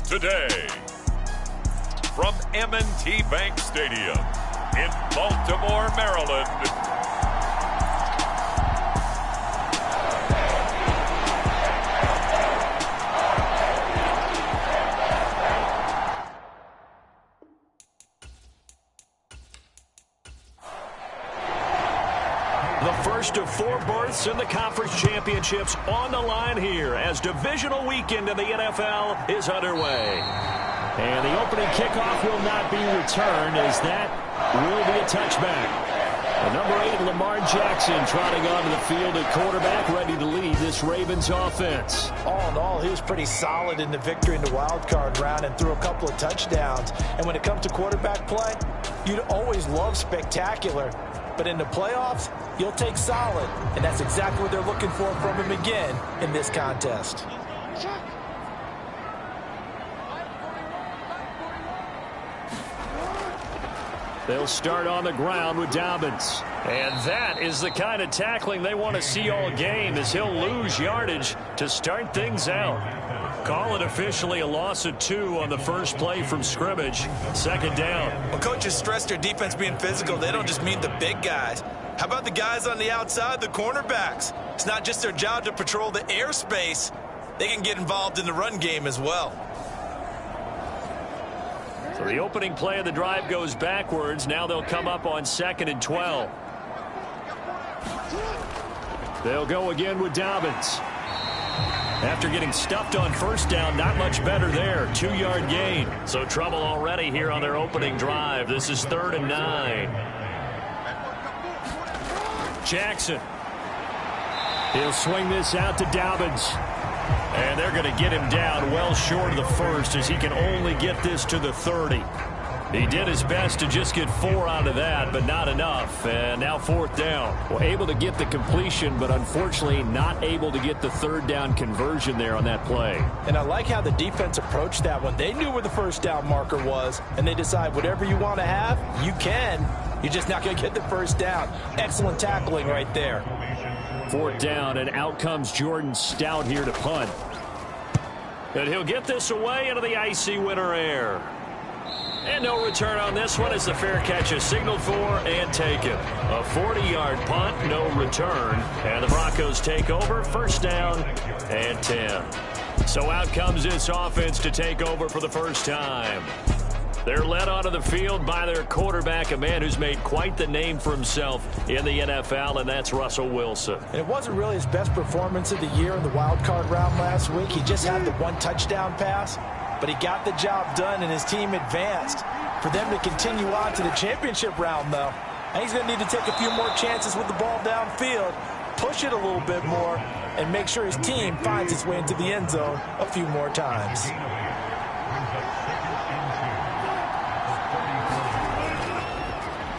today. From M&T Bank Stadium in Baltimore, Maryland. The first of 4 berths in the conference championships on the line here as divisional weekend in the NFL is underway. And the opening kickoff will not be returned as that will be a touchback. The number 8, Lamar Jackson, trotting onto the field at quarterback, ready to lead this Ravens offense. All in all, he was pretty solid in the victory in the wild card round and threw a couple of touchdowns. And when it comes to quarterback play, you'd always love spectacular. But in the playoffs, you'll take solid. And that's exactly what they're looking for from him again in this contest. They'll start on the ground with Dobbins. And that is the kind of tackling they want to see all game, as he'll lose yardage to start things out. Call it officially a loss of 2 on the first play from scrimmage. Second down. When coaches stress their defense being physical, they don't just mean the big guys. How about the guys on the outside, the cornerbacks? It's not just their job to patrol the airspace. They can get involved in the run game as well. So the opening play of the drive goes backwards. Now they'll come up on 2nd and 12. They'll go again with Dobbins. After getting stuffed on first down, not much better there. 2-yard gain. So trouble already here on their opening drive. This is 3rd and 9. Jackson. He'll swing this out to Dobbins. And they're going to get him down well short of the first as he can only get this to the 30. He did his best to just get 4 out of that, but not enough. And now 4th down. Well, able to get the completion, but unfortunately not able to get the 3rd down conversion there on that play. And I like how the defense approached that one. They knew where the first down marker was, and they decide whatever you want to have, you can. You're just not going to get the first down. Excellent tackling right there. 4th down, and out comes Jordan Stout here to punt. And he'll get this away into the icy winter air. And no return on this one as the fair catch is signaled for and taken. A 40-yard punt, no return. And the Broncos take over, 1st down and 10. So out comes this offense to take over for the first time. They're led onto the field by their quarterback, a man who's made quite the name for himself in the NFL, and that's Russell Wilson. And it wasn't really his best performance of the year in the wild card round last week. He just had the 1 touchdown pass, but he got the job done and his team advanced. For them to continue on to the championship round, though, and he's going to need to take a few more chances with the ball downfield, push it a little bit more, and make sure his team finds its way into the end zone a few more times.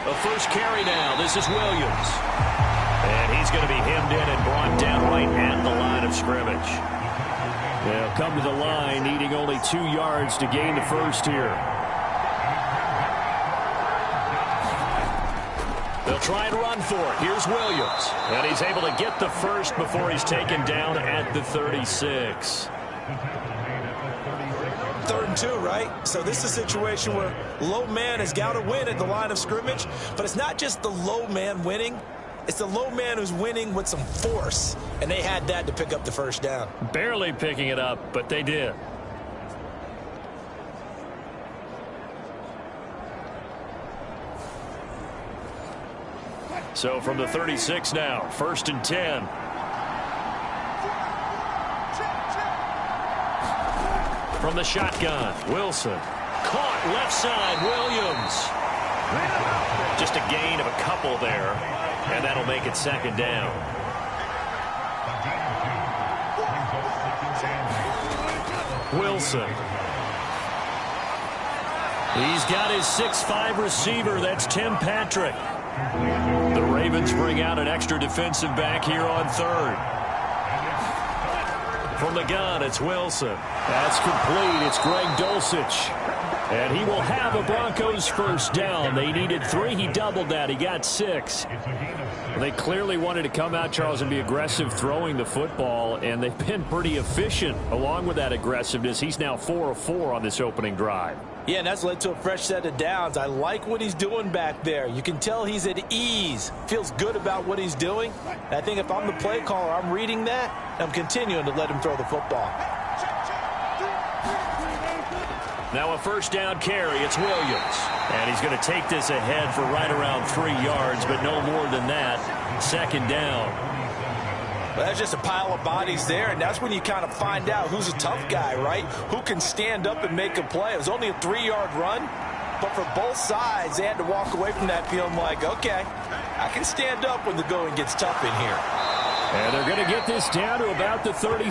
A first carry now. This is Williams. And he's going to be hemmed in and brought down right at the line of scrimmage. They'll come to the line, needing only 2 yards to gain the first here. They'll try and run for it. Here's Williams. And he's able to get the first before he's taken down at the 36. 3rd and 2, right? So this is a situation where low man has got to win at the line of scrimmage, but it's not just the low man winning. It's the low man who's winning with some force, and they had that to pick up the first down. Barely picking it up, but they did. So from the 36 now, 1st and 10. From the shotgun, Wilson. Caught left side, Williams. Just a gain of a couple there, and that'll make it 2nd down. Wilson. He's got his 6'5" receiver. That's Tim Patrick. The Ravens bring out an extra defensive back here on 3rd. From the gun, it's Wilson. That's complete. It's Greg Dulcich. And he will have a Broncos first down. They needed 3. He doubled that. He got 6. They clearly wanted to come out, Charles, and be aggressive throwing the football, and they've been pretty efficient along with that aggressiveness. He's now 4 of 4 on this opening drive. Yeah, and that's led to a fresh set of downs. I like what he's doing back there. You can tell he's at ease, feels good about what he's doing. And I think if I'm the play caller, I'm reading that, and I'm continuing to let him throw the football. Now a first down carry. It's Williams. And he's going to take this ahead for right around 3 yards, but no more than that. Second down. Well, that's just a pile of bodies there, and that's when you kind of find out who's a tough guy, right? Who can stand up and make a play. It was only a 3-yard run, but for both sides, they had to walk away from that feeling like, okay, I can stand up when the going gets tough in here. And they're going to get this down to about the 30.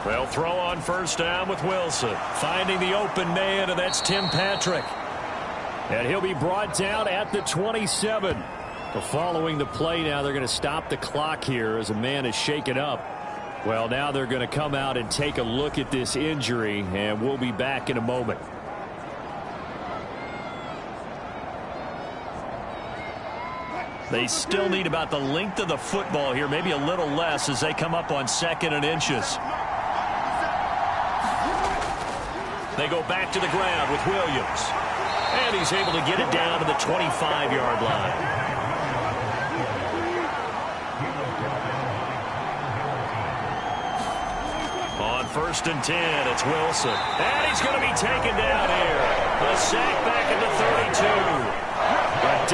They'll throw on first down with Wilson. Finding the open man, and that's Tim Patrick. And he'll be brought down at the 27. Following the play now, they're going to stop the clock here as a man is shaken up. Well, now they're going to come out and take a look at this injury, and we'll be back in a moment. They still need about the length of the football here, maybe a little less as they come up on 2nd and inches. They go back to the ground with Williams. And he's able to get it down to the 25-yard line. On 1st and 10, it's Wilson. And he's going to be taken down here. A sack back at the 32.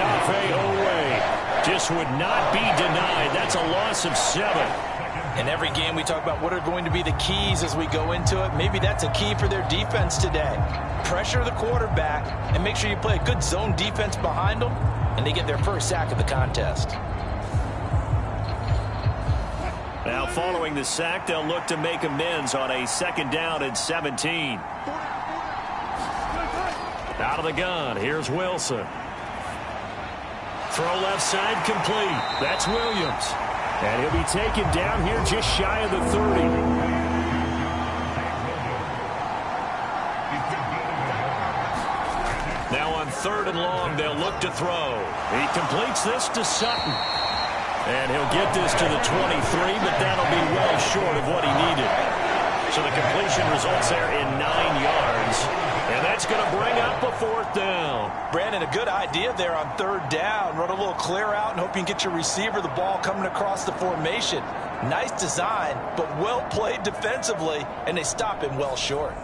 Adafe Owe just would not be denied. That's a loss of 7. In every game, we talk about what are going to be the keys as we go into it. Maybe that's a key for their defense today. Pressure the quarterback and make sure you play a good zone defense behind them, and they get their first sack of the contest. Now, following the sack, they'll look to make amends on a 2nd down and 17. Out of the gun, here's Wilson. Throw left side complete. That's Williams. And he'll be taken down here just shy of the 30. Now on 3rd and long, they'll look to throw. He completes this to Sutton. And he'll get this to the 23, but that'll be well short of what he needed. So the completion results there in 9 yards. And that's going to bring up a 4th down. Brandon, a good idea there on 3rd down. Run a little clear out and hope you can get your receiver the ball coming across the formation. Nice design, but well played defensively, and they stop him well short.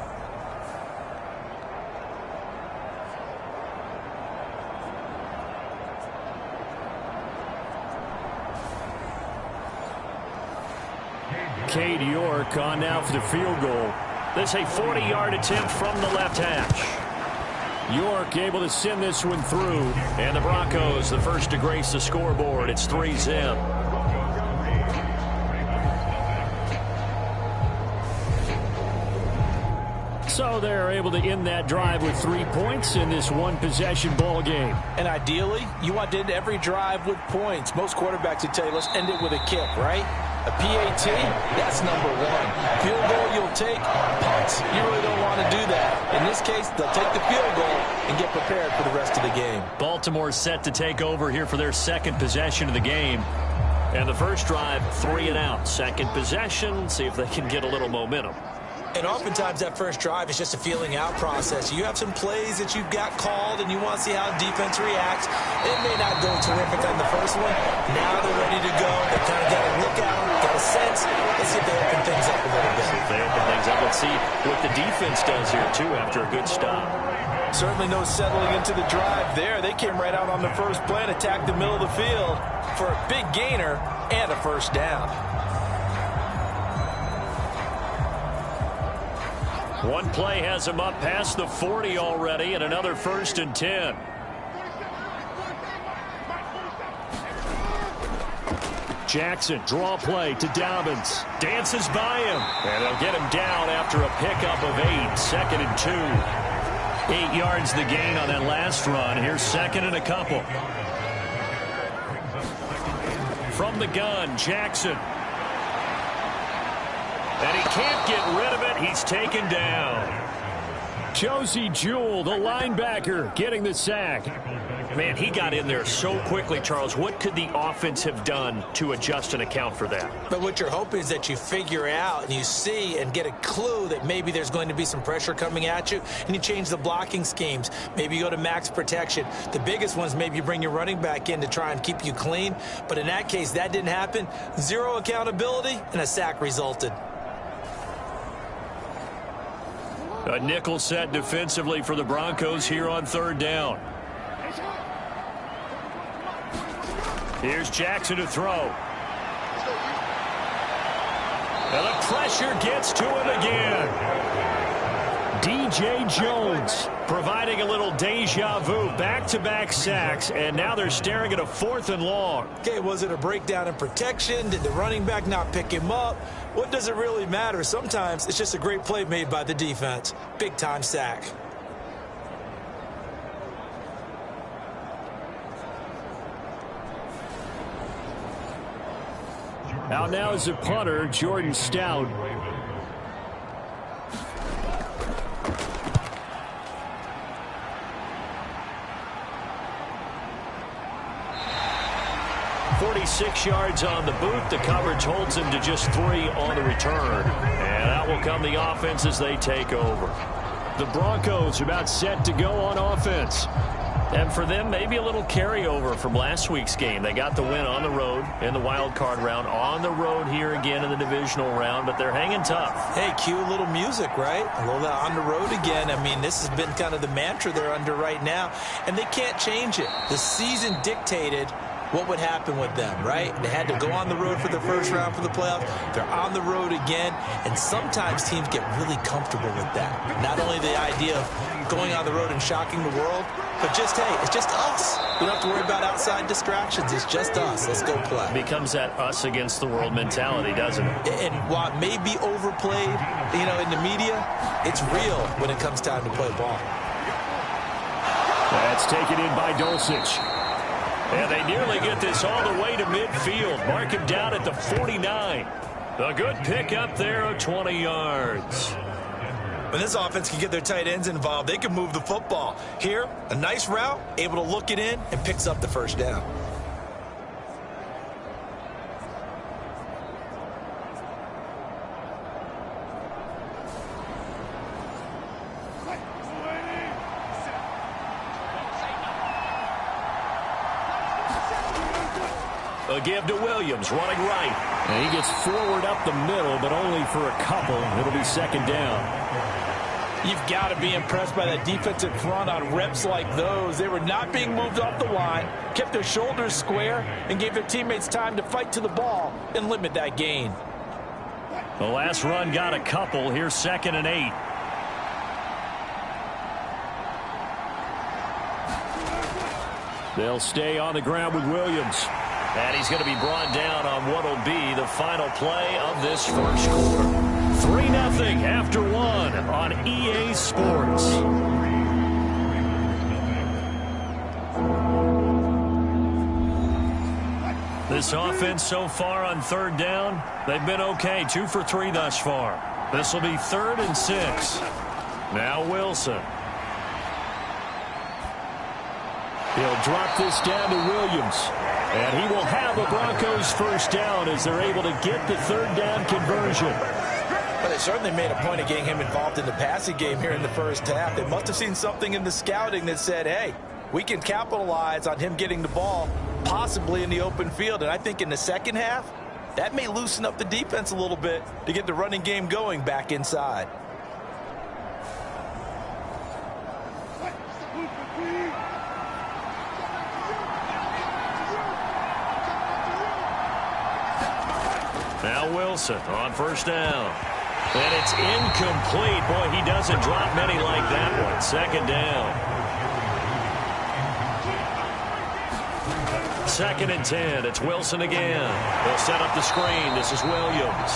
Cade York on now for the field goal. This is a 40-yard attempt from the left hash. York able to send this one through. And the Broncos, the first to grace the scoreboard. It's 3-zip. So they're able to end that drive with 3 points in this one-possession ball game. And ideally, you want to end every drive with points. Most quarterbacks would tell you, let's end it with a kick, right? A PAT, that's number 1. Field goal you'll take. Punts, you really don't want to do that. In this case, they'll take the field goal and get prepared for the rest of the game. Baltimore's set to take over here for their 2nd possession of the game. And the first drive, 3 and out. 2nd possession, see if they can get a little momentum. And oftentimes that first drive is just a feeling out process. You have some plays that you've got called and you want to see how defense reacts. It may not go terrific on the first one. Now they're ready to go. They kind of got to look at them, get a sense. Let's see if they open things up a little bit. If they open things up, let's see what the defense does here too after a good stop. Certainly no settling into the drive there. They came right out on the first play and attacked the middle of the field for a big gainer and a first down. One play has him up past the 40 already, and another 1st and 10. Jackson, draw play to Dobbins. Dances by him. And they'll get him down after a pickup of 8. 2nd and 2. 8 yards the gain on that last run. Here's 2nd and a couple. From the gun, Jackson. And he can't get rid of it. He's taken down. Josie Jewell, the linebacker, getting the sack. Man, he got in there so quickly, Charles. What could the offense have done to adjust and account for that? But what you're hoping is that you figure out and you see and get a clue that maybe there's going to be some pressure coming at you, and you change the blocking schemes. Maybe you go to max protection. The biggest ones, maybe you bring your running back in to try and keep you clean. But in that case, that didn't happen. Zero accountability, and a sack resulted. A nickel set defensively for the Broncos here on third down. Here's Jackson to throw. And the pressure gets to him again. DJ Jones providing a little deja vu. Back-to-back sacks, and now they're staring at a 4th and long. Okay, was it a breakdown in protection? Did the running back not pick him up? What does it really matter? Sometimes it's just a great play made by the defense. Big-time sack. Out now is the punter, Jordan Stout. .46 yards on the boot. The coverage holds him to just 3 on the return. And out will come the offense as they take over. The Broncos about set to go on offense. And for them, maybe a little carryover from last week's game. They got the win on the road in the wild card round, on the road here again in the divisional round, but they're hanging tough. Hey, cue a little music, right? A little on the road again. I mean, this has been kind of the mantra they're under right now, and they can't change it. The season dictated what would happen with them, right? They had to go on the road for the first round for the playoffs. They're on the road again, and sometimes teams get really comfortable with that. Not only the idea of going on the road and shocking the world, but just, hey, it's just us. We don't have to worry about outside distractions. It's just us. Let's go play. Becomes that us against the world mentality, doesn't it? And while it may be overplayed, you know, in the media, it's real when it comes time to play ball. That's taken in by Dulcich. And they nearly get this all the way to midfield. Mark him down at the 49. A good pickup there of 20 yards. When this offense can get their tight ends involved, they can move the football. Here, a nice route, able to look it in, and picks up the first down. A give to Williams, running right. And he gets forward up the middle, but only for a couple. It'll be second down. You've got to be impressed by that defensive front on reps like those. They were not being moved off the line, kept their shoulders square, and gave their teammates time to fight to the ball and limit that gain. The last run got a couple. Here's 2nd and 8. They'll stay on the ground with Williams. And he's going to be brought down on what will be the final play of this first quarter. 3-0 after 1 on EA Sports. This offense so far on third down, they've been okay. 2 for 3 thus far. This will be 3rd and 6. Now Wilson. He'll drop this down to Williams. And he will have a Broncos first down as they're able to get the 3rd down conversion. Well, they certainly made a point of getting him involved in the passing game here in the first half. They must have seen something in the scouting that said, hey, we can capitalize on him getting the ball, possibly in the open field. And I think in the second half, that may loosen up the defense a little bit to get the running game going back inside. Now Wilson on first down. And it's incomplete. Boy, he doesn't drop many like that one. 2nd down. 2nd and 10. It's Wilson again. They'll set up the screen. This is Williams.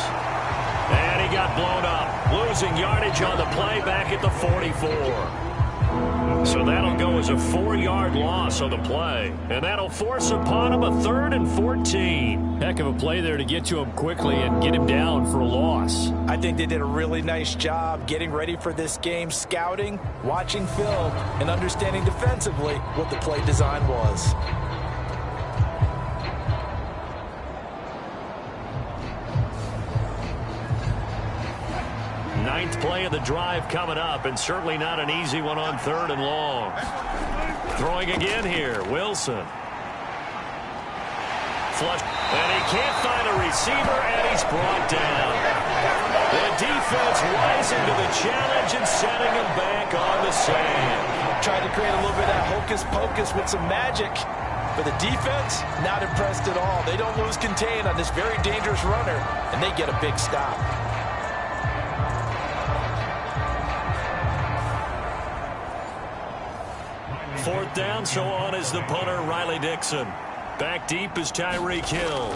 And he got blown up. Losing yardage on the play back at the 44. So that'll go as a 4-yard loss on the play. And that'll force upon him a 3rd and 14. Heck of a play there to get to him quickly and get him down for a loss. I think they did a really nice job getting ready for this game, scouting, watching film, and understanding defensively what the play design was. Ninth play of the drive coming up, and certainly not an easy one on 3rd and long. Throwing again here, Wilson. Flush, and he can't find a receiver, and he's brought down. The defense rising to the challenge and setting him back on the sand. Tried to create a little bit of that hocus-pocus with some magic. But the defense, not impressed at all. They don't lose contain on this very dangerous runner, and they get a big stop. Fourth down, so on is the punter, Riley Dixon. Back deep is Tyreek Hill.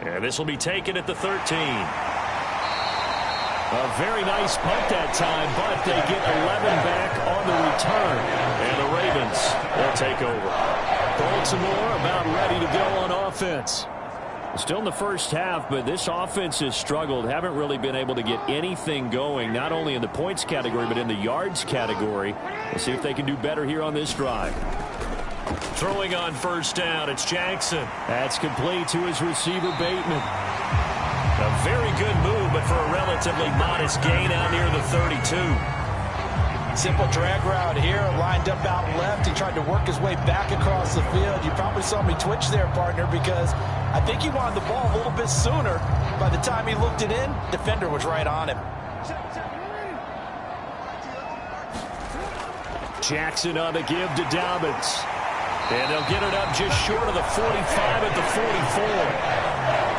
And this will be taken at the 13. A very nice punt that time, but they get 11 back on the return. And the Ravens will take over. Baltimore about ready to go on offense. Still in the first half, but this offense has struggled. Haven't really been able to get anything going, not only in the points category, but in the yards category. We'll see if they can do better here on this drive. Throwing on first down, it's Jackson. That's complete to his receiver, Bateman. A very good move, but for a relatively modest gain out near the 32. Simple drag route here, lined up out left. He tried to work his way back across the field. You probably saw me twitch there, partner, because I think he wanted the ball a little bit sooner. By the time he looked it in, defender was right on him. Jackson on the give to Dobbins. And they'll get it up just short of the 45 at the 44.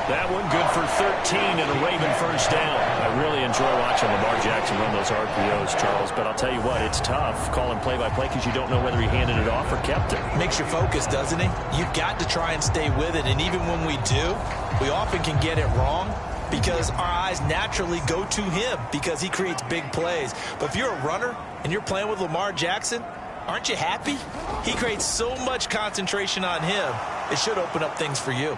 That one good for 13 and a Raven first down. I really enjoy watching Lamar Jackson run those RPOs, Charles, but I'll tell you what, it's tough calling play-by-play because you don't know whether he handed it off or kept it. Makes you focus, doesn't he? You've got to try and stay with it, and even when we do, we often can get it wrong because our eyes naturally go to him because he creates big plays. But if you're a runner and you're playing with Lamar Jackson, aren't you happy? He creates so much concentration on him, it should open up things for you.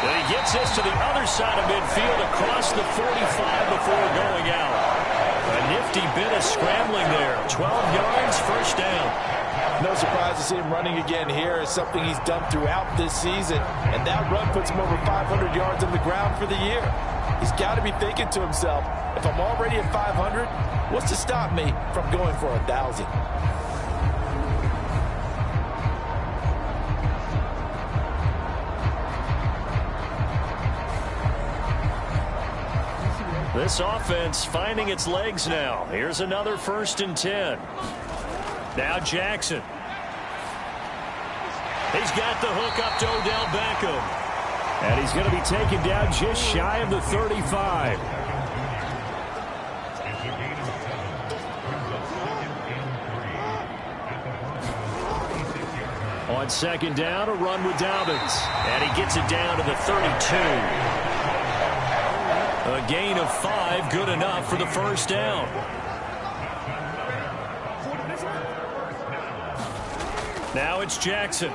And he gets this to the other side of midfield across the 45 before going out. A nifty bit of scrambling there. 12 yards, first down. No surprise to see him running again here. It's something he's done throughout this season. And that run puts him over 500 yards on the ground for the year. He's got to be thinking to himself, if I'm already at 500, what's to stop me from going for 1,000? This offense finding its legs now. Here's another 1st and 10. Now Jackson. He's got the hook up to Odell Beckham. And he's going to be taken down just shy of the 35. On 2nd down, a run with Dobbins. And he gets it down to the 32. A gain of 5, good enough for the first down. Now it's Jackson.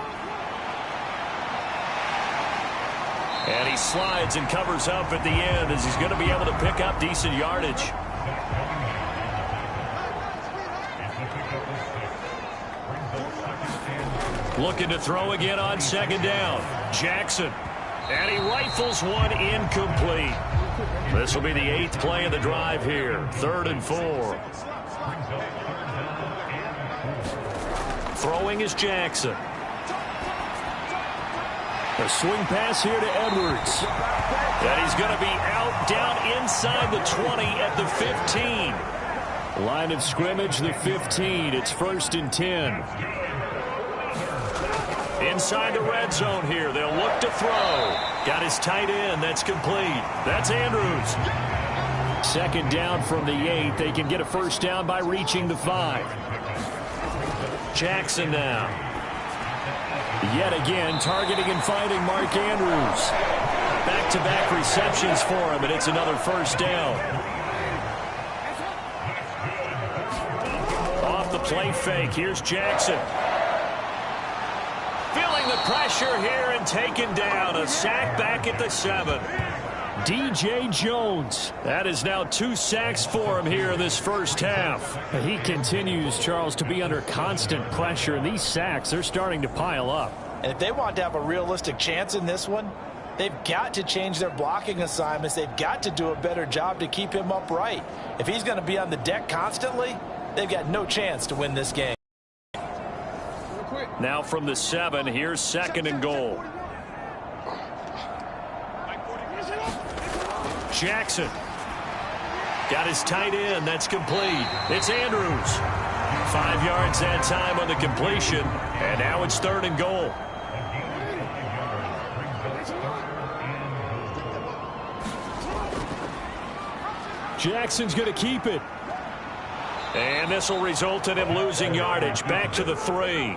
And he slides and covers up at the end as he's going to be able to pick up decent yardage. Looking to throw again on 2nd down. Jackson. And he rifles one incomplete. This will be the 8th play of the drive here. 3rd and 4. Throwing is Jackson. A swing pass here to Edwards. And he's going to be out down inside the 20 at the 15. Line of scrimmage, the 15. It's 1st and 10. Inside the red zone here. They'll look to throw. Got his tight end. That's complete. That's Andrews. 2nd down from the 8. They can get a first down by reaching the 5. Jackson now. Yet again, targeting and finding Mark Andrews. Back-to-back receptions for him, and it's another first down. Off the play fake, here's Jackson. Feeling the pressure here and taken down. A sack back at the 7. D.J. Jones. That is now 2 sacks for him here in this first half. He continues, Charles, to be under constant pressure, and these sacks, they're starting to pile up. And if they want to have a realistic chance in this one, they've got to change their blocking assignments. They've got to do a better job to keep him upright. If he's going to be on the deck constantly, they've got no chance to win this game. Now from the 7, here's 2nd and goal. Jackson. Got his tight end. That's complete. It's Andrews. 5 yards that time on the completion. And now it's 3rd and goal. Jackson's going to keep it. And this will result in him losing yardage. Back to the 3.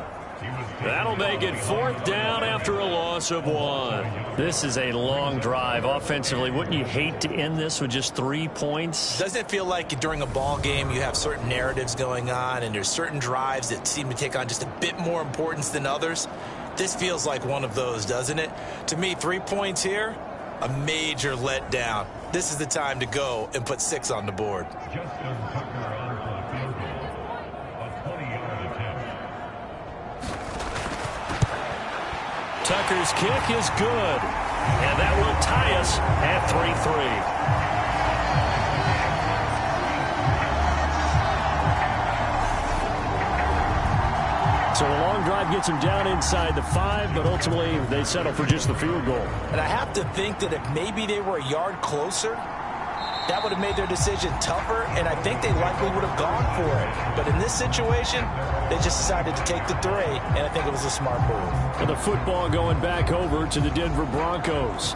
That'll make it 4th down after a loss of 1. This is a long drive offensively. Wouldn't you hate to end this with just 3 points? Doesn't it feel like during a ball game you have certain narratives going on and there's certain drives that seem to take on just a bit more importance than others? This feels like one of those, doesn't it? To me, 3 points here, a major letdown. This is the time to go and put 6 on the board. Tucker's kick is good. And that will tie us at 3-3. So a long drive gets them down inside the 5, but ultimately they settle for just the field goal. And I have to think that if maybe they were a yard closer, that would have made their decision tougher, and I think they likely would have gone for it. But in this situation, they just decided to take the 3, and I think it was a smart move. And the football going back over to the Denver Broncos.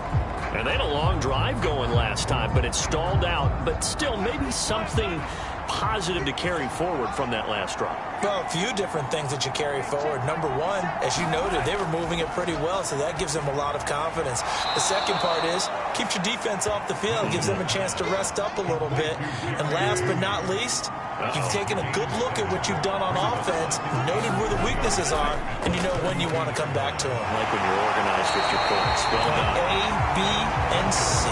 And they had a long drive going last time, but it stalled out. But still, maybe something positive to carry forward from that last drive. Well, a few different things that you carry forward. Number one, as you noted, they were moving it pretty well, so that gives them a lot of confidence. The second part is, keeps your defense off the field, gives them a chance to rest up a little bit. And last but not least, you've taken a good look at what you've done on offense, noted where the weaknesses are, and you know when you want to come back to them. Like when you're organized with your points. Well done. A, B, and C.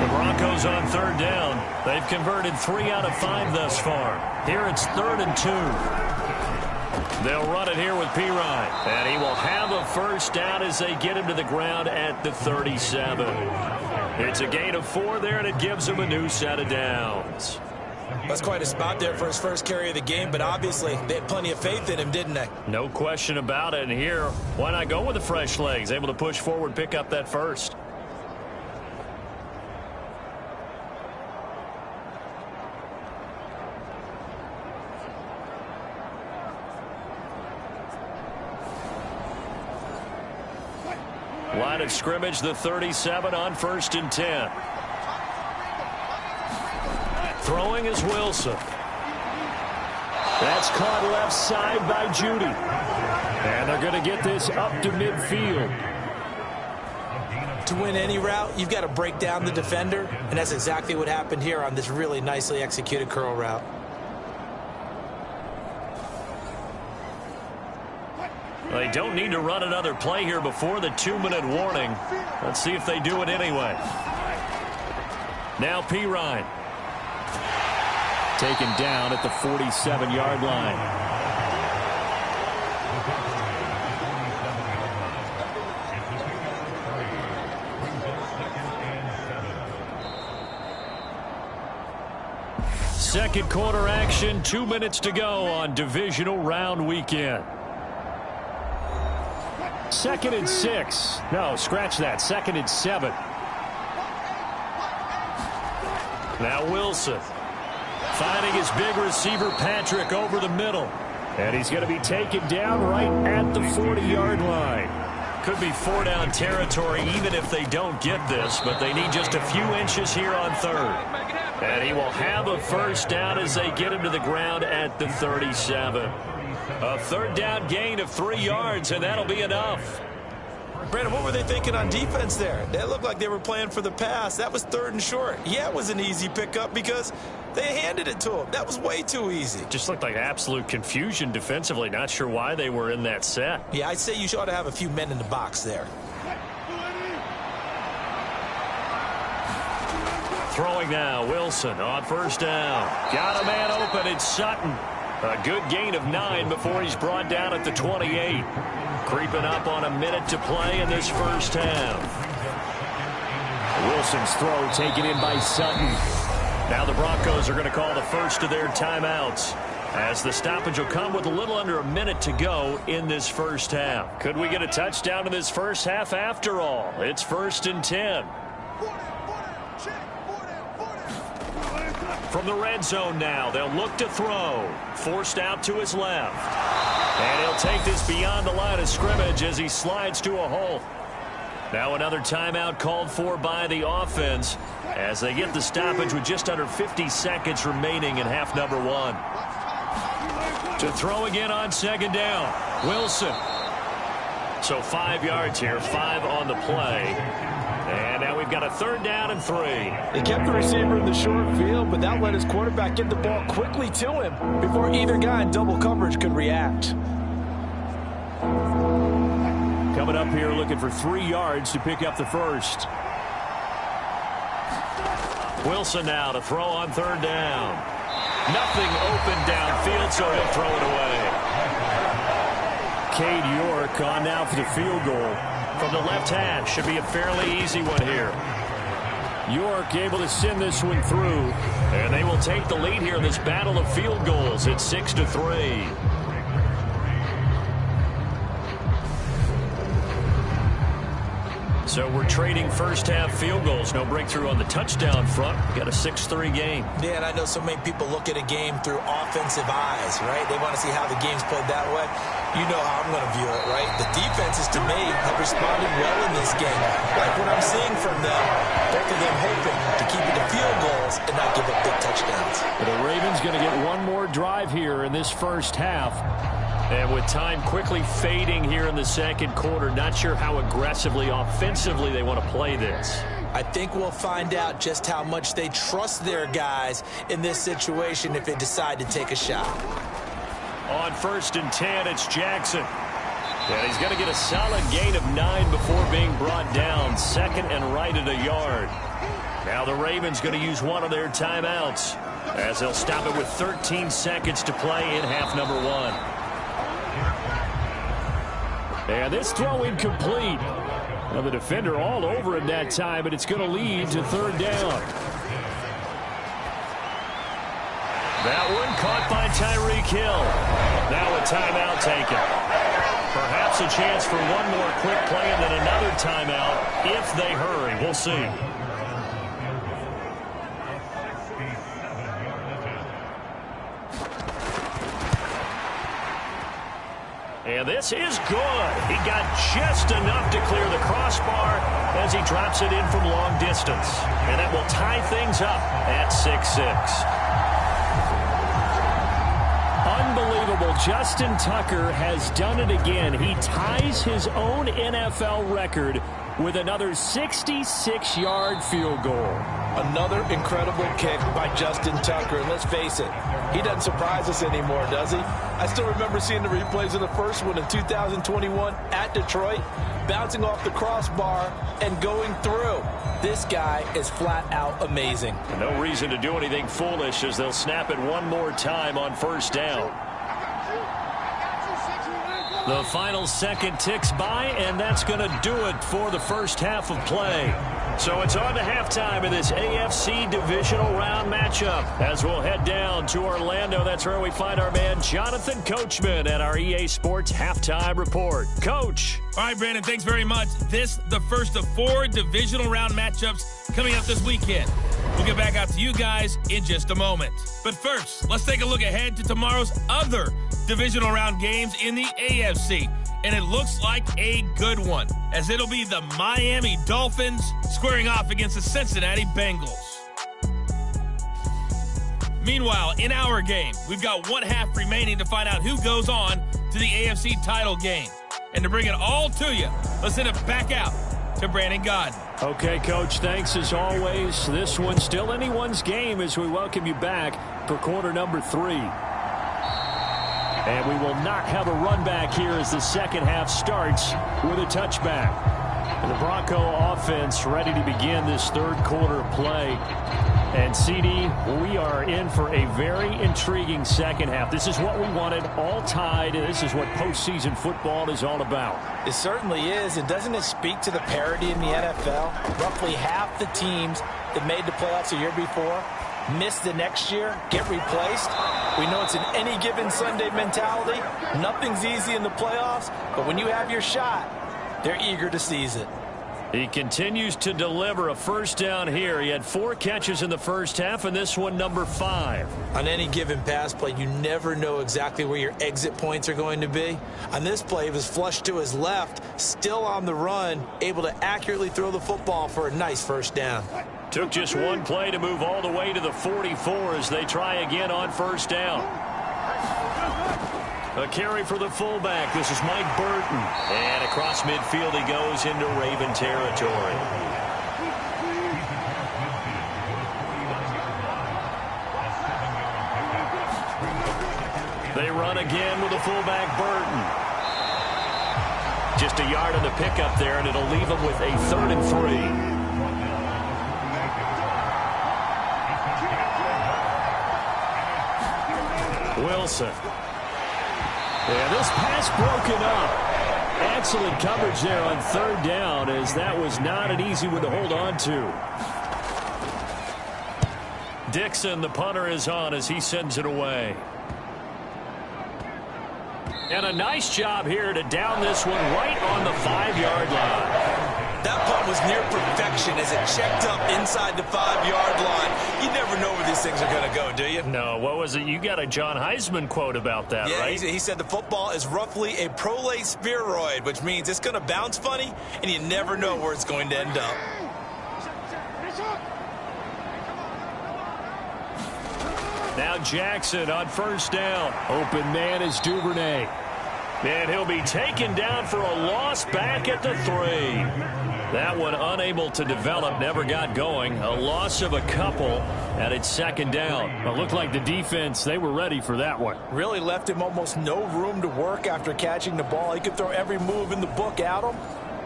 The Broncos on 3rd down. They've converted 3 out of 5 thus far. Here it's 3rd and 2. They'll run it here with Pirine. And he will have a first down as they get him to the ground at the 37. It's a gain of 4 there, and it gives him a new set of downs. That's quite a spot there for his first carry of the game, but obviously they had plenty of faith in him, didn't they? No question about it. And here, why not go with the fresh legs? Able to push forward, pick up that first. Line of scrimmage, the 37 on 1st and 10. Throwing is Wilson. That's caught left side by Judy. And they're going to get this up to midfield. To win any route, you've got to break down the defender, and that's exactly what happened here on this really nicely executed curl route. They don't need to run another play here before the 2-minute warning. Let's see if they do it anyway. Now Pirine. Taken down at the 47-yard line. Second quarter action, 2 minutes to go on divisional round weekend. 2nd and 6. No, scratch that. 2nd and 7. Now Wilson. Finding his big receiver, Patrick, over the middle. And he's going to be taken down right at the 40-yard line. Could be 4-down territory even if they don't get this, but they need just a few inches here on 3rd. And he will have a first down as they get him to the ground at the 37. A 3rd down gain of 3 yards, and that'll be enough. Brandon, what were they thinking on defense there? They looked like they were playing for the pass. That was 3rd and short. Yeah, it was an easy pickup because they handed it to him. That was way too easy. Just looked like absolute confusion defensively. Not sure why they were in that set. Yeah, I'd say you ought to have a few men in the box there. Throwing now, Wilson on 1st down. Got a man open, it's Sutton. A good gain of 9 before he's brought down at the 28. Creeping up on a minute to play in this 1st half. Wilson's throw taken in by Sutton. Now the Broncos are going to call the first of their timeouts, as the stoppage will come with a little under a minute to go in this 1st half. Could we get a touchdown in this 1st half after all? It's 1st and 10. From the red zone now, they'll look to throw. Forced out to his left. And he'll take this beyond the line of scrimmage as he slides to a hole. Now another timeout called for by the offense as they get the stoppage with just under 50 seconds remaining in half number 1. To throw again on 2nd down, Wilson. So 5 yards here, 5 on the play. And now we've got a 3rd down and 3. They kept the receiver in the short field, but that let his quarterback get the ball quickly to him before either guy in double coverage could react. Coming up here looking for 3 yards to pick up the first. Wilson now to throw on 3rd down. Nothing open downfield, so he'll throw it away. Cade York on now for the field goal. From the left hash, should be a fairly easy one here. York able to send this one through. And they will take the lead here in this battle of field goals. It's 6-3. So we're trading 1st half field goals. No breakthrough on the touchdown front. Got a 6-3 game. Yeah, and I know so many people look at a game through offensive eyes, right? They want to see how the game's played that way. You know how I'm going to view it, right? The defenses, to me, have responded well in this game. Like what I'm seeing from them, both of them hoping to keep it to field goals and not give up big touchdowns. But the Ravens going to get one more drive here in this 1st half. And with time quickly fading here in the 2nd quarter, not sure how aggressively, offensively they want to play this. I think we'll find out just how much they trust their guys in this situation if they decide to take a shot. On 1st and 10, it's Jackson. And he's going to get a solid gain of 9 before being brought down. 2nd and right at a yard. Now the Ravens going to use one of their timeouts as they'll stop it with 13 seconds to play in half number 1. And this throw incomplete. Well, the defender all over him that time, but it's going to lead to 3rd down. That one caught by Tyreek Hill. Now a timeout taken. Perhaps a chance for one more quick play and then another timeout if they hurry. We'll see. And this is good. He got just enough to clear the crossbar as he drops it in from long distance. And that will tie things up at 6-6. Unbelievable. Justin Tucker has done it again. He ties his own NFL record with another 66-yard field goal. Another incredible kick by Justin Tucker. And let's face it, he doesn't surprise us anymore, does he? I still remember seeing the replays of the first one in 2021 at Detroit, bouncing off the crossbar and going through. This guy is flat out amazing. No reason to do anything foolish as they'll snap it one more time on 1st down. The final second ticks by, and that's going to do it for the 1st half of play. So it's on to halftime in this AFC divisional round matchup as we'll head down to Orlando. That's where we find our man Jonathan Coachman at our EA Sports Halftime Report. Coach. All right, Brandon, thanks very much. This the first of 4 divisional round matchups coming up this weekend. We'll get back out to you guys in just a moment. But first, let's take a look ahead to tomorrow's other divisional round games in the AFC. And it looks like a good one, as it'll be the Miami Dolphins squaring off against the Cincinnati Bengals. Meanwhile, in our game, we've got one half remaining to find out who goes on to the AFC title game. And to bring it all to you, let's send it back out to Brandon Gaudin. Okay, Coach, thanks as always. This one's still anyone's game as we welcome you back for quarter number 3. And we will not have a run back here as the second half starts with a touchback. The Bronco offense ready to begin this third quarter play. And, CD, we are in for a very intriguing second half. This is what we wanted, all tied. This is what postseason football is all about. It certainly is. And doesn't it speak to the parity in the NFL? Roughly half the teams that made the playoffs a year before miss the next year, get replaced. We know it's an any given Sunday mentality. Nothing's easy in the playoffs, but when you have your shot, they're eager to seize it. He continues to deliver a first down here. He had 4 catches in the first half, and this one number 5. On any given pass play, you never know exactly where your exit points are going to be. On this play, he was flushed to his left, still on the run, able to accurately throw the football for a nice first down. Took just one play to move all the way to the 44 as they try again on first down. A carry for the fullback. This is Mike Burton. And across midfield he goes into Raven territory. They run again with the fullback Burton. Just a yard on the pickup there, and it'll leave them with a 3rd and 3. Wilson. Yeah, this pass broken up. Excellent coverage there on 3rd down, as that was not an easy one to hold on to. Dixon, the punter, is on as he sends it away. And a nice job here to down this one right on the 5-yard line. That punt was near perfection as it checked up inside the 5-yard line. You never know where these things are going to go, do you? No, what was it? You got a John Heisman quote about that, right? He said the football is roughly a prolate spheroid, which means it's going to bounce funny, and you never know where it's going to end up. Now Jackson on first down. Open man is Duvernay. And he'll be taken down for a loss back at the 3. That one unable to develop, never got going. A loss of a couple, and it's 2nd down. It looked like the defense, they were ready for that one. Really left him almost no room to work after catching the ball. He could throw every move in the book at him.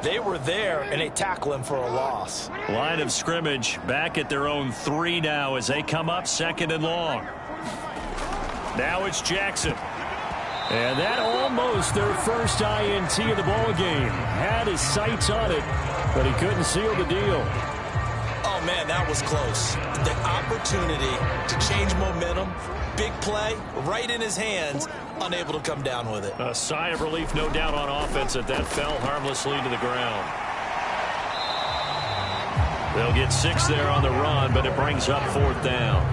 They were there, and they tackle him for a loss. Line of scrimmage back at their own 3 now as they come up 2nd and long. Now it's Jackson. And that almost their first INT of the ball game. Had his sights on it, but he couldn't seal the deal. Oh, man, that was close. The opportunity to change momentum, big play, right in his hands, unable to come down with it. A sigh of relief, no doubt, on offense that fell harmlessly to the ground. They'll get 6 there on the run, but it brings up 4th down.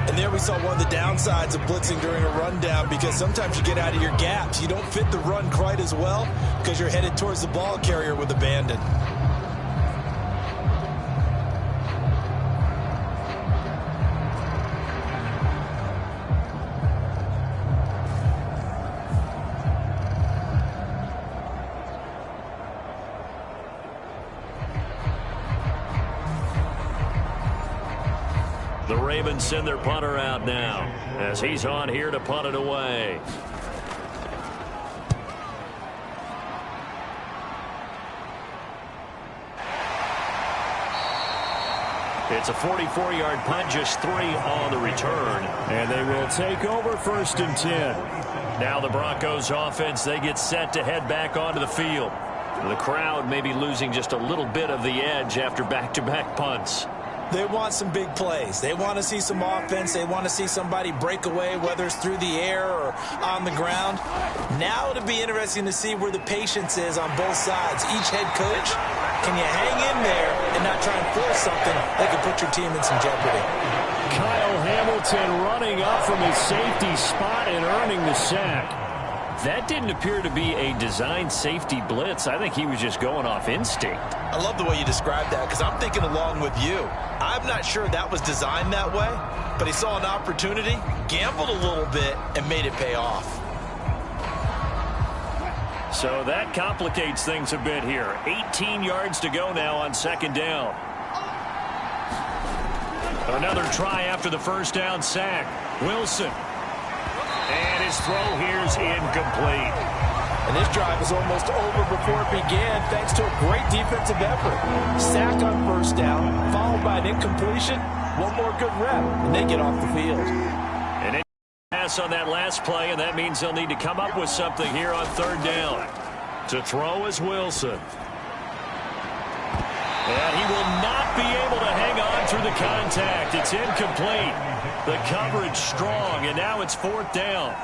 And there we saw one of the downsides of blitzing during a rundown, because sometimes you get out of your gaps. You don't fit the run quite as well because you're headed towards the ball carrier with abandon. The Ravens send their punter out now as he's on here to punt it away. It's a 44-yard punt, just 3 on the return. And they will take over 1st and 10. Now the Broncos offense, they get set to head back onto the field. The crowd may be losing just a little bit of the edge after back-to-back punts. They want some big plays. They want to see some offense. They want to see somebody break away, whether it's through the air or on the ground. Now it'll be interesting to see where the patience is on both sides. Each head coach, can you hang in there and not try and force something that could put your team in some jeopardy? Kyle Hamilton running up from his safety spot and earning the sack. That didn't appear to be a designed safety blitz. I think he was just going off instinct. I love the way you described that, because I'm thinking along with you. I'm not sure that was designed that way, but he saw an opportunity, gambled a little bit, and made it pay off. So that complicates things a bit here. 18 yards to go now on second down. Another try after the first down sack. Wilson. And his throw here's incomplete. And this drive is almost over before it began thanks to a great defensive effort. Sack on first down, followed by an incompletion. One more good rep, and they get off the field. And pass on that last play, and that means they'll need to come up with something here on third down. To throw is Wilson. And he will not be able to hang on through the contact. It's incomplete. The coverage strong, and now it's fourth down.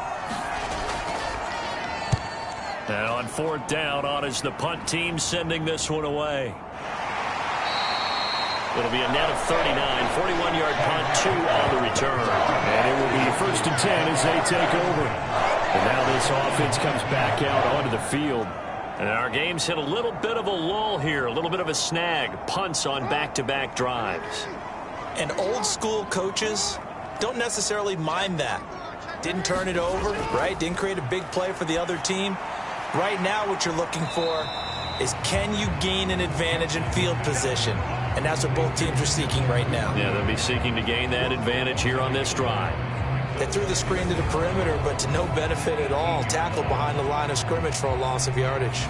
And on fourth down, on is the punt team sending this one away. It'll be a net of 39, 41-yard punt, 2 on the return. And it will be first and 10 as they take over. And now this offense comes back out onto the field. And our game's hit a little bit of a lull here, a little bit of a snag. Punts on back-to-back drives. And old-school coaches don't necessarily mind that. Didn't turn it over, right? Didn't create a big play for the other team. Right now what you're looking for is, can you gain an advantage in field position? And that's what both teams are seeking right now. Yeah, they'll be seeking to gain that advantage here on this drive. They threw the screen to the perimeter, but to no benefit at all. Tackled behind the line of scrimmage for a loss of yardage.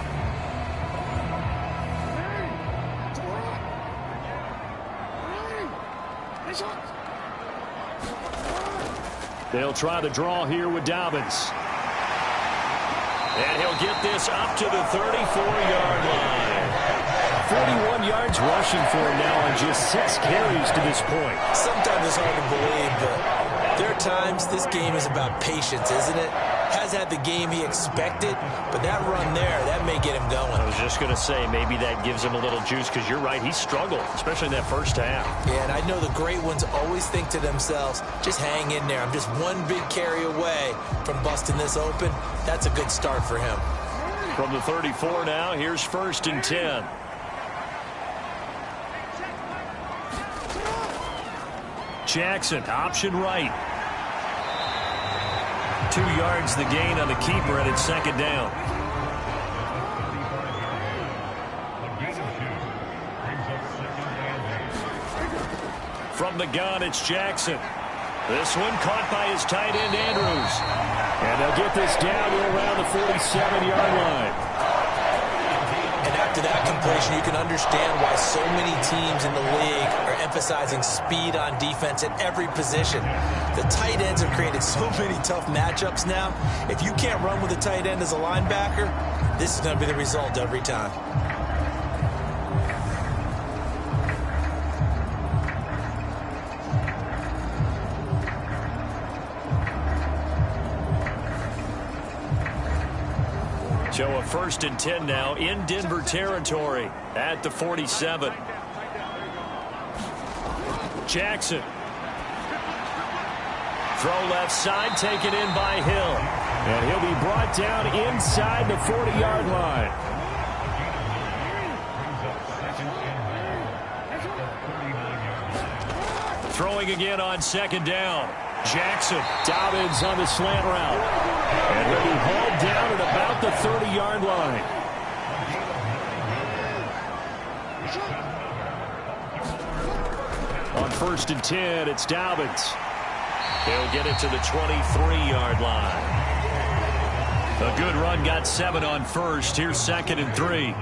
They'll try the draw here with Dobbins. And he'll get this up to the 34-yard line. 41 yards rushing for him now on just 6 carries to this point. Sometimes it's hard to believe, but there are times this game is about patience, isn't it? Has had the game he expected, but that run there, that may get him going. I was just going to say, maybe that gives him a little juice, because you're right, he struggled, especially in that first half. Yeah, and I know the great ones always think to themselves, just hang in there. I'm just one big carry away from busting this open. That's a good start for him. From the 34 now, here's first and 10. Jackson, option right. 2 yards the gain on the keeper, and it's second down. From the gun, it's Jackson. This one caught by his tight end, Andrews. And they'll get this down to around the 47-yard line. And after that completion, you can understand why so many teams in the league are emphasizing speed on defense at every position. The tight ends have created so many tough matchups now. If you can't run with a tight end as a linebacker, this is going to be the result every time. So a first and 10 now in Denver territory at the 47. Jackson. Throw left side, taken in by Hill. And he'll be brought down inside the 40-yard line. Throwing again on second down. Jackson. Dobbins on the slant route. And he'll be hauled down at about the 30-yard line. On first and 10, it's Dobbins. He'll get it to the 23-yard line. A good run, got 7 on first. Here's second and 3.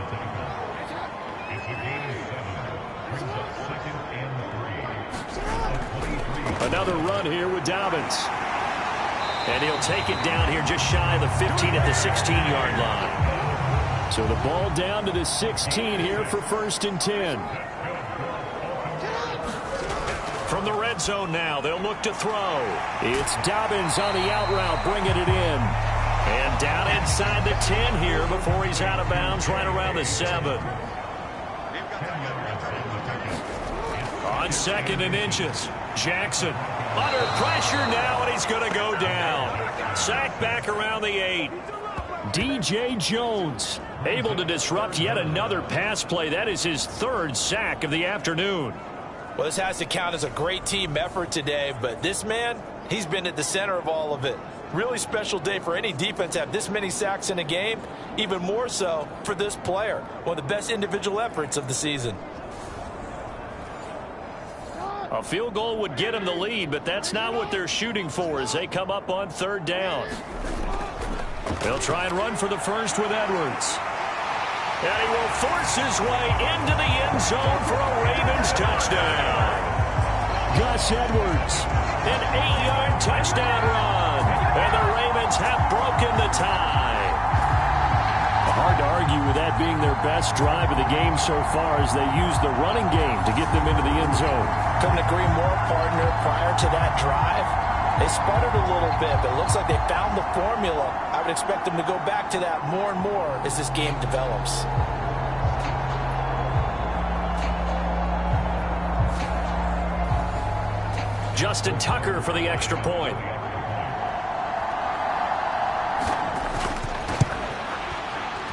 Another run here with Dobbins. And he'll take it down here just shy of the 15 at the 16-yard line. So the ball down to the 16 here for first and 10. From the red zone now, they'll look to throw. It's Dobbins on the out route, bringing it in. And down inside the 10 here before he's out of bounds right around the 7. On second and inches, Jackson under pressure now, and he's going to go down. Sacked back around the 8. DJ Jones able to disrupt yet another pass play. That is his 3rd sack of the afternoon. Well, this has to count as a great team effort today, but this man, he's been at the center of all of it. Really special day for any defense to have this many sacks in a game, even more so for this player. One of the best individual efforts of the season. A field goal would get him the lead, but that's not what they're shooting for as they come up on third down. They'll try and run for the first with Edwards. And he will force his way into the end zone for a Ravens touchdown. Gus Edwards, an 8-yard touchdown run. And the Ravens have broken the tie. Hard to argue with that being their best drive of the game so far as they use the running game to get them into the end zone. Couldn't agree more, partner. Prior to that drive, they sputtered a little bit, but it looks like they found the formula. I would expect them to go back to that more and more as this game develops. Justin Tucker for the extra point.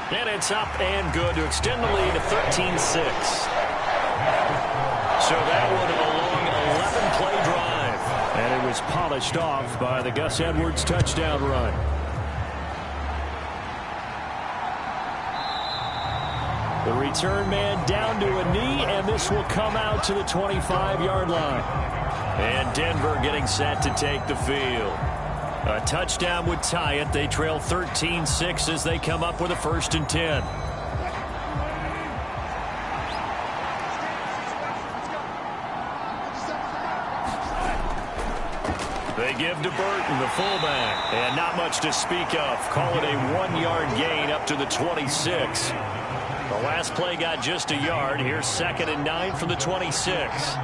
And it's up and good to extend the lead to 13-6. So that one a long 11-play drive. And it was polished off by the Gus Edwards touchdown run. The return man down to a knee, and this will come out to the 25-yard line. And Denver getting set to take the field. A touchdown would tie it. They trail 13-6 as they come up with a 1st and 10. They give to Burton, the fullback, and not much to speak of. Call it a 1-yard gain up to the 26. The last play got just a yard. Here's 2nd and 9 from the 26.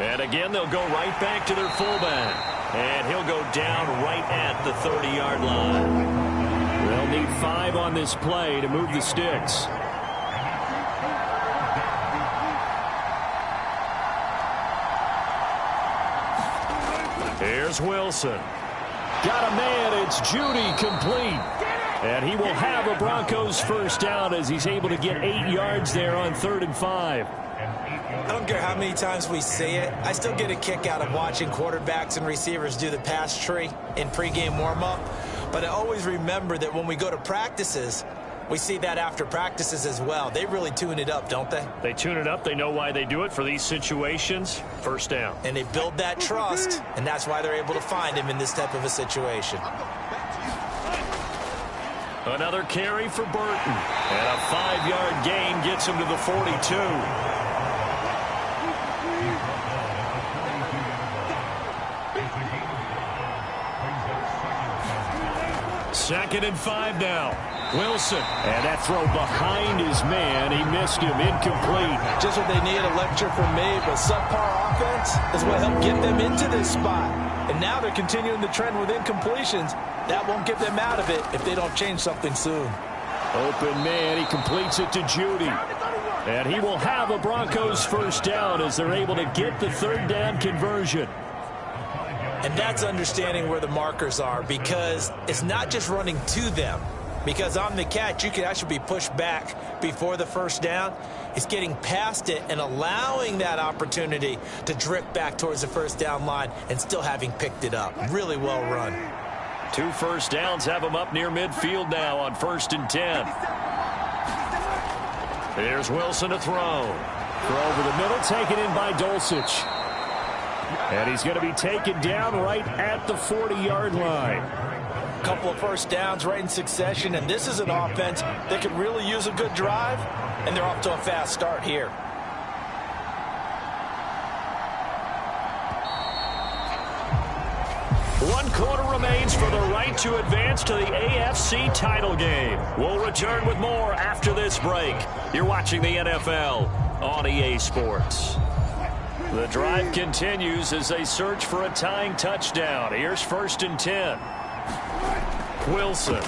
And again, they'll go right back to their fullback. And he'll go down right at the 30-yard line. They'll need 5 on this play to move the sticks. Here's Wilson. Got a man. It's Judy complete. And he will have a Broncos 1st down as he's able to get 8 yards there on 3rd and 5. I don't care how many times we say it, I still get a kick out of watching quarterbacks and receivers do the pass tree in pregame warm-up. But I always remember that when we go to practices, we see that after practices as well. They really tune it up, don't they? They tune it up. They know why they do it for these situations. 1st down. And they build that trust, and that's why they're able to find him in this type of a situation. Another carry for Burton. And a 5-yard gain gets him to the 42. 2nd and 5 now. Wilson. And that throw behind his man. He missed him. Incomplete. Just what they need, a lecture from me, but subpar offense is what helped get them into this spot. And now they're continuing the trend with incompletions. That won't get them out of it if they don't change something soon. Open man. He completes it to Judy. And he will have a Broncos 1st down as they're able to get the 3rd down conversion. And that's understanding where the markers are, because it's not just running to them. Because on the catch, you can actually be pushed back before the 1st down. It's getting past it and allowing that opportunity to drift back towards the 1st down line and still having picked it up. Really well run. 2 1st downs have them up near midfield now on 1st and 10. Here's Wilson to throw. Throw over the middle, taken in by Dulcich. And he's going to be taken down right at the 40-yard line. Couple of 1st downs right in succession, and this is an offense that could really use a good drive, and they're off to a fast start here. One quarter remains for the right to advance to the AFC title game. We'll return with more after this break. You're watching the NFL on EA Sports. The drive continues as they search for a tying touchdown. Here's 1st and 10. Wilson.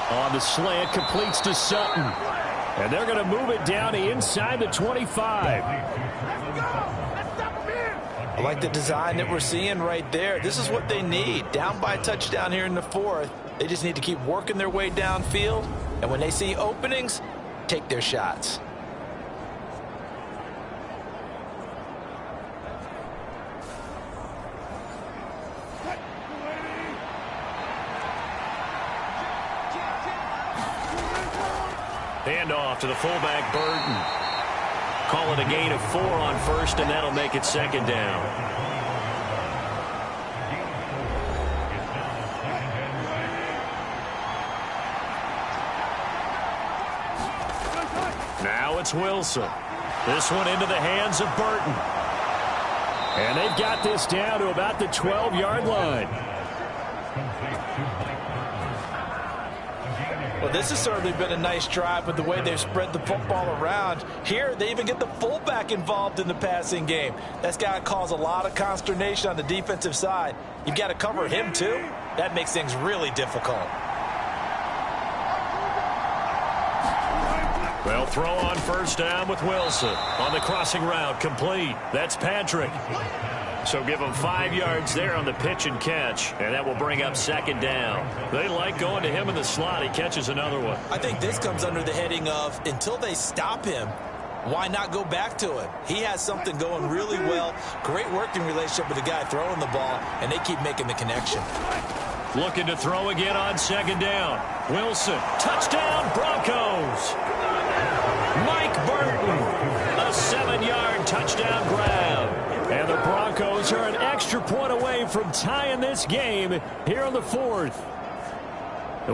On the slant, completes to Sutton. And they're going to move it down to inside the 25. I like the design that we're seeing right there. This is what they need. Down by a touchdown here in the 4th. They just need to keep working their way downfield. And when they see openings, take their shots. Handoff to the fullback, Burton. Call it a gain of 4 on first, and that'll make it second down. Now it's Wilson. This one into the hands of Burton. And they've got this down to about the 12-yard line. Well, this has certainly been a nice drive with the way they've spread the football around. Here, they even get the fullback involved in the passing game. That's got to cause a lot of consternation on the defensive side. You've got to cover him, too. That makes things really difficult. They'll throw on first down with Wilson. On the crossing route, complete. That's Patrick. So give him 5 yards there on the pitch and catch, and that will bring up second down. They like going to him in the slot. He catches another one. I think this comes under the heading of until they stop him, why not go back to him? He has something going really well. Great working relationship with the guy throwing the ball, and they keep making the connection. Looking to throw again on second down. Wilson, touchdown, Broncos. Mike Burton, a 7-yard touchdown grab. And the Broncos are an extra point away from tying this game here on the 4th.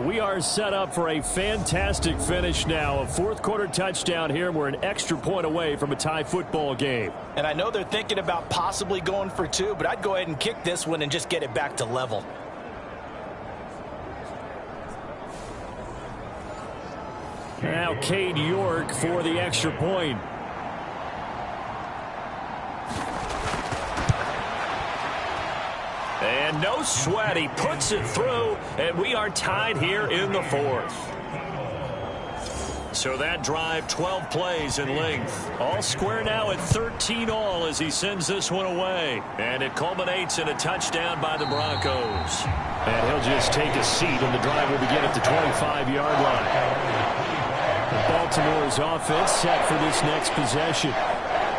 We are set up for a fantastic finish now. A fourth-quarter touchdown here, and we're an extra point away from a tie football game. And I know they're thinking about possibly going for 2, but I'd go ahead and kick this one and just get it back to level. Now Cade York for the extra point. And no sweat, he puts it through, and we are tied here in the 4th. So that drive, 12 plays in length. All square now at 13 all as he sends this one away. And it culminates in a touchdown by the Broncos. And he'll just take a seat, and the drive will begin at the 25-yard line. Baltimore's offense set for this next possession.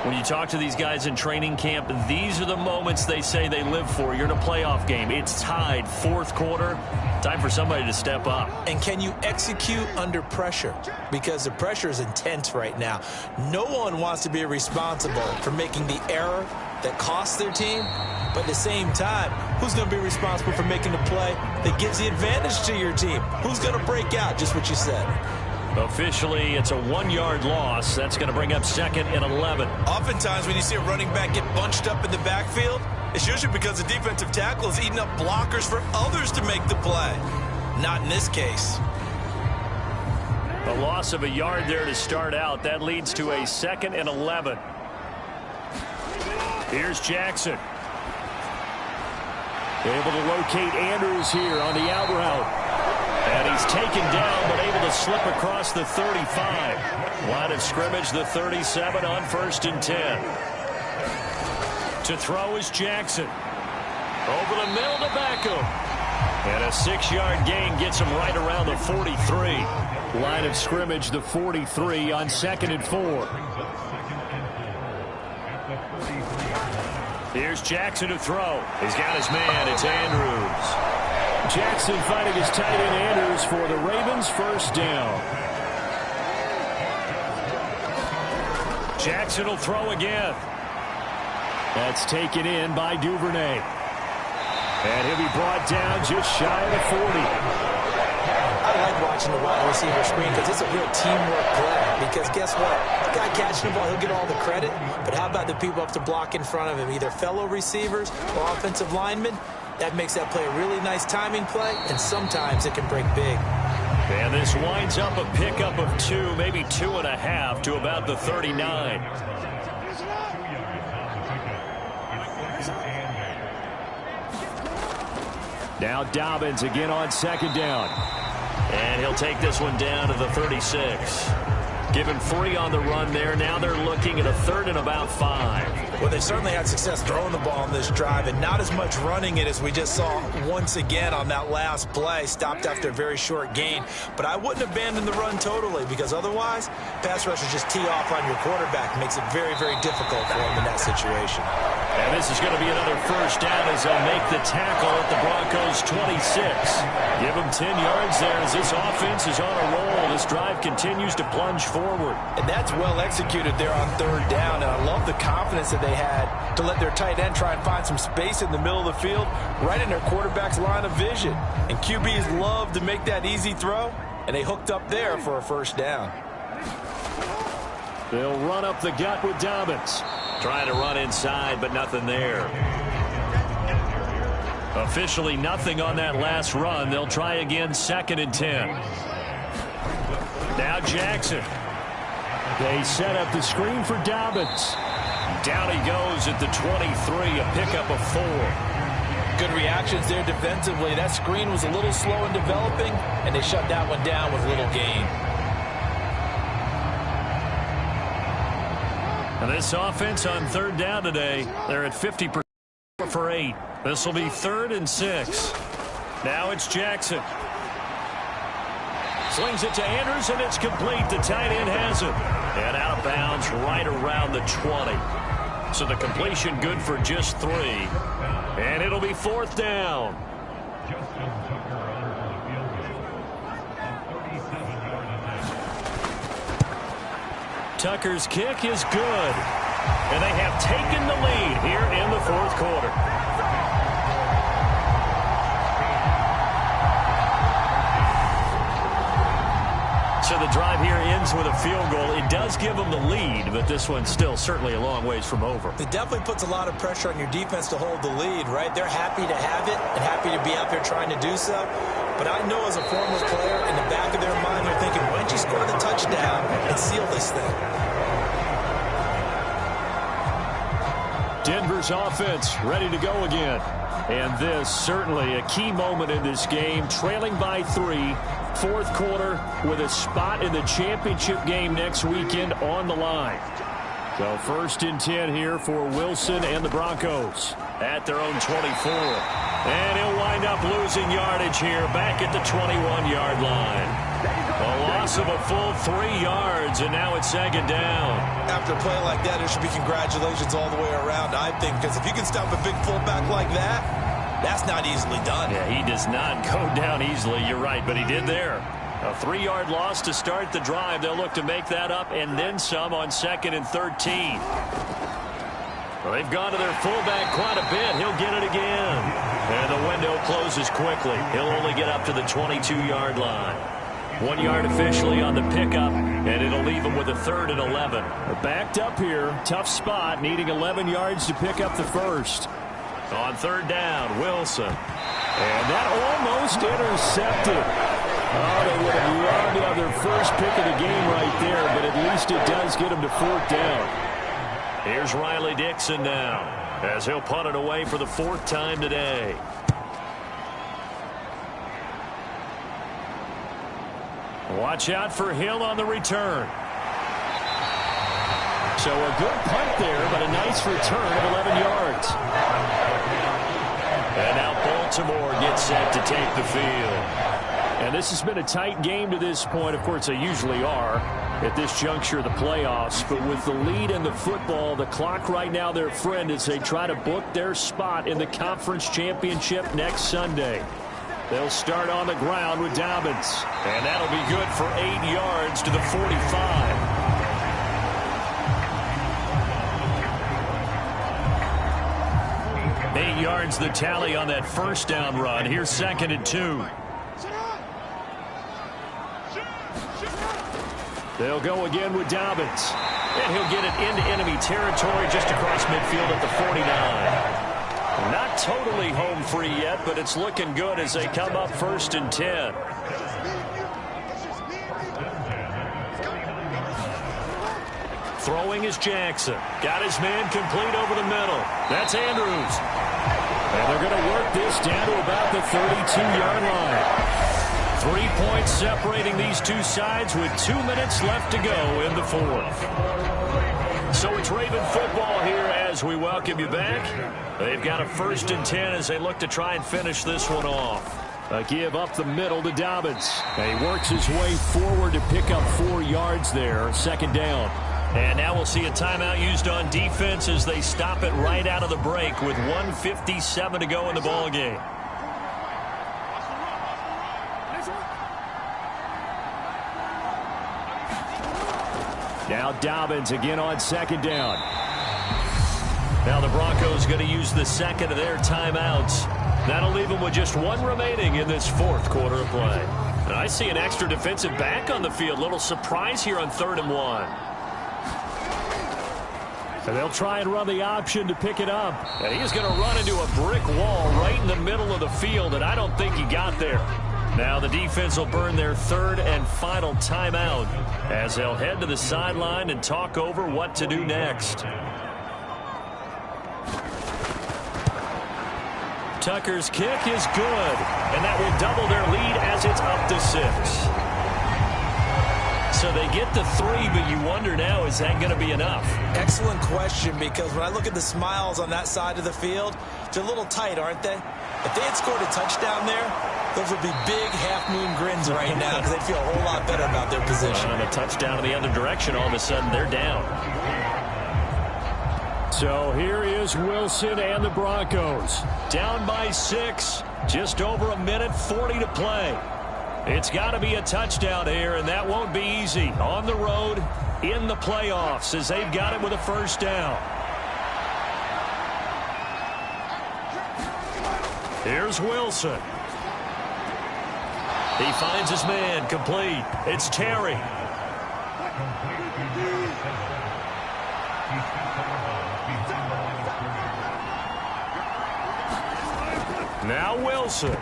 When you talk to these guys in training camp, these are the moments they say they live for. You're in a playoff game. It's tied, 4th quarter. Time for somebody to step up. And can you execute under pressure? Because the pressure is intense right now. No one wants to be responsible for making the error that costs their team. But at the same time, who's going to be responsible for making the play that gives the advantage to your team? Who's going to break out? Just what you said. Officially, it's a 1-yard loss. That's going to bring up 2nd and 11. Oftentimes, when you see a running back get bunched up in the backfield, it's usually because the defensive tackle is eating up blockers for others to make the play. Not in this case. A loss of a yard there to start out. That leads to a 2nd and 11. Here's Jackson. Able to locate Andrews here on the out route. And he's taken down, but able to slip across the 35. Line of scrimmage, the 37 on 1st and 10. To throw is Jackson. Over the middle to Beckham. And a 6-yard gain gets him right around the 43. Line of scrimmage, the 43 on 2nd and 4. Here's Jackson to throw. He's got his man. It's Andrews. Jackson finding his tight end Andrews for the Ravens' first down. Jackson will throw again. That's taken in by Duvernay. And he'll be brought down just shy of the 40. I like watching the wide receiver screen because it's a real teamwork play. Because guess what? The guy catching the ball, he'll get all the credit. But how about the people up to block in front of him? Either fellow receivers or offensive linemen. That makes that play a really nice timing play, and sometimes it can break big. And this winds up a pickup of 2, maybe 2.5 to about the 39. Now Dobbins again on 2nd down. And he'll take this one down to the 36. Give him 3 on the run there. Now they're looking at a 3rd and about 5. Well, they certainly had success throwing the ball on this drive and not as much running it as we just saw once again on that last play. Stopped after a very short gain. But I wouldn't abandon the run totally, because otherwise, pass rushers just tee off on your quarterback. Makes it very, very difficult for him in that situation. And this is going to be another first down as they'll make the tackle at the Broncos 26. Give them 10 yards there as this offense is on a roll. This drive continues to plunge forward. And that's well executed there on third down. And I love the confidence that they had to let their tight end try and find some space in the middle of the field, right in their quarterback's line of vision. And QBs love to make that easy throw, and they hooked up there for a first down. They'll run up the gut with Dobbins. Trying to run inside, but nothing there. Officially nothing on that last run. They'll try again, 2nd and 10. Now Jackson. They set up the screen for Dobbins. Down he goes at the 23, a pickup of 4. Good reactions there defensively. That screen was a little slow in developing, and they shut that one down with little gain. And this offense on third down today, they're at 50% for 8. This will be 3rd and 6. Now it's Jackson. Slings it to Andrews, and it's complete. The tight end has it. And out of bounds right around the 20. So the completion good for just 3. And it'll be 4th down. Tucker's kick is good. And they have taken the lead here in the 4th quarter. So the drive here ends with a field goal. It does give them the lead, but this one's still certainly a long ways from over. It definitely puts a lot of pressure on your defense to hold the lead, right? They're happy to have it and happy to be out there trying to do so. But I know as a former player, in the back of their mind, they're thinking, why don't you score the touchdown and seal this thing? Denver's offense ready to go again. And this certainly a key moment in this game, trailing by 3, 4th quarter with a spot in the championship game next weekend on the line. So 1st and 10 here for Wilson and the Broncos at their own 24. And he'll wind up losing yardage here back at the 21-yard line. A loss of a full 3 yards, and now it's 2nd down. After a play like that, there should be congratulations all the way around, I think, because if you can stop a big fullback like that, that's not easily done. Yeah, he does not go down easily. You're right, but he did there. A 3-yard loss to start the drive. They'll look to make that up and then some on 2nd and 13. Well, they've gone to their fullback quite a bit. He'll get it again. And the window closes quickly. He'll only get up to the 22-yard line. 1 yard officially on the pickup, and it'll leave him with a 3rd and 11. Backed up here. Tough spot, needing 11 yards to pick up the first. On 3rd down, Wilson. And that almost intercepted. Oh, they would have loved to have their first pick of the game right there, but at least it does get them to 4th down. Here's Riley Dixon now, as he'll punt it away for the 4th time today. Watch out for Hill on the return. So a good punt there, but a nice return of 11 yards. And now Baltimore gets set to take the field. And this has been a tight game to this point. Of course, they usually are at this juncture of the playoffs. But with the lead in the football, the clock right now their friend as they try to book their spot in the conference championship next Sunday. They'll start on the ground with Dobbins. And that'll be good for 8 yards to the 45. 8 yards the tally on that first down run. Here's 2nd and 2. They'll go again with Dobbins. And he'll get it into enemy territory just across midfield at the 49. Not totally home free yet, but it's looking good as they come up 1st and 10. Throwing is Jackson. Got his man complete over the middle. That's Andrews. And they're going to work this down to about the 32-yard line. 3 points separating these two sides with 2 minutes left to go in the 4th. So it's Raven football here as Broncos, we welcome you back. They've got a 1st and 10 as they look to try and finish this one off. A give up the middle to Dobbins. He works his way forward to pick up 4 yards there. 2nd down. And now we'll see a timeout used on defense as they stop it right out of the break with 1:57 to go in the ballgame. Now Dobbins again on 2nd down. Now the Broncos going to use the 2nd of their timeouts. That'll leave them with just 1 remaining in this 4th quarter of play. And I see an extra defensive back on the field. Little surprise here on 3rd and 1. And they'll try and run the option to pick it up. And he's going to run into a brick wall right in the middle of the field, and I don't think he got there. Now the defense will burn their 3rd and final timeout as they'll head to the sideline and talk over what to do next. Tucker's kick is good, and that will double their lead as it's up to 6. So they get the 3, but you wonder now, is that going to be enough? Excellent question, because when I look at the smiles on that side of the field, they're a little tight, aren't they? If they had scored a touchdown there, those would be big half-moon grins right now because they'd feel a whole lot better about their position. And a touchdown in the other direction, all of a sudden they're down. So here is Wilson and the Broncos. Down by 6, just over 1:40 to play. It's got to be a touchdown here, and that won't be easy. On the road, in the playoffs, as they've got it with a 1st down. Here's Wilson. He finds his man, complete. It's Terry. Now Wilson.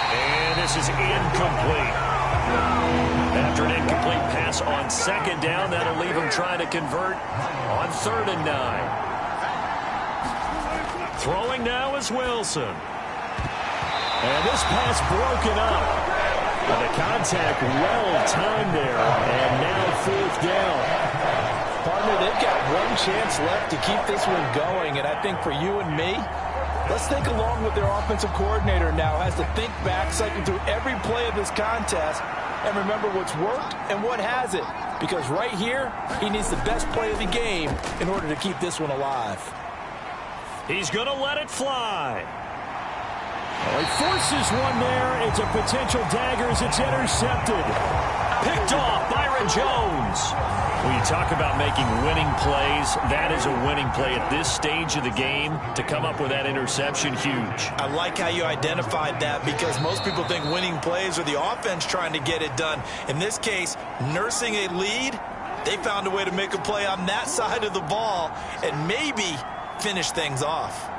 And this is incomplete. After an incomplete pass on 2nd down, that'll leave him trying to convert on 3rd and 9. Throwing now is Wilson. And this pass broken up. And the contact well timed there. And now 4th down. Partner, they've got 1 chance left to keep this one going. And I think for you and me, let's think along with their offensive coordinator now. Has to think back, cycle through every play of this contest, and remember what's worked and what hasn't. Because right here, he needs the best play of the game in order to keep this one alive. He's going to let it fly. Well, he forces one there. It's a potential dagger as it's intercepted. Picked off, Byron Jones. When you talk about making winning plays, that is a winning play at this stage of the game. To come up with that interception, huge. I like how you identified that, because most people think winning plays are the offense trying to get it done. In this case, nursing a lead, they found a way to make a play on that side of the ball and maybe finish things off.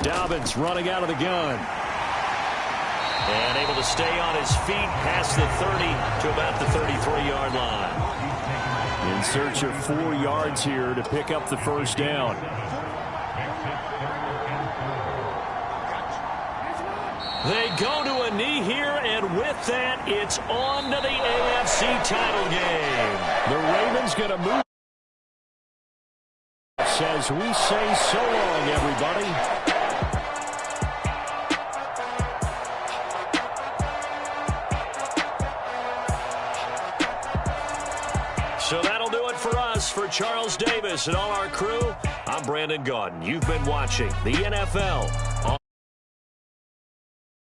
Dobbins running out of the gun. And able to stay on his feet past the 30 to about the 33-yard line. In search of 4 yards here to pick up the 1st down. They go to a knee here, and with that, it's on to the AFC title game. The Ravens going to move. As we say so long, everybody. So that'll do it for us. For Charles Davis and all our crew, I'm Brandon Gaudin. You've been watching the NFL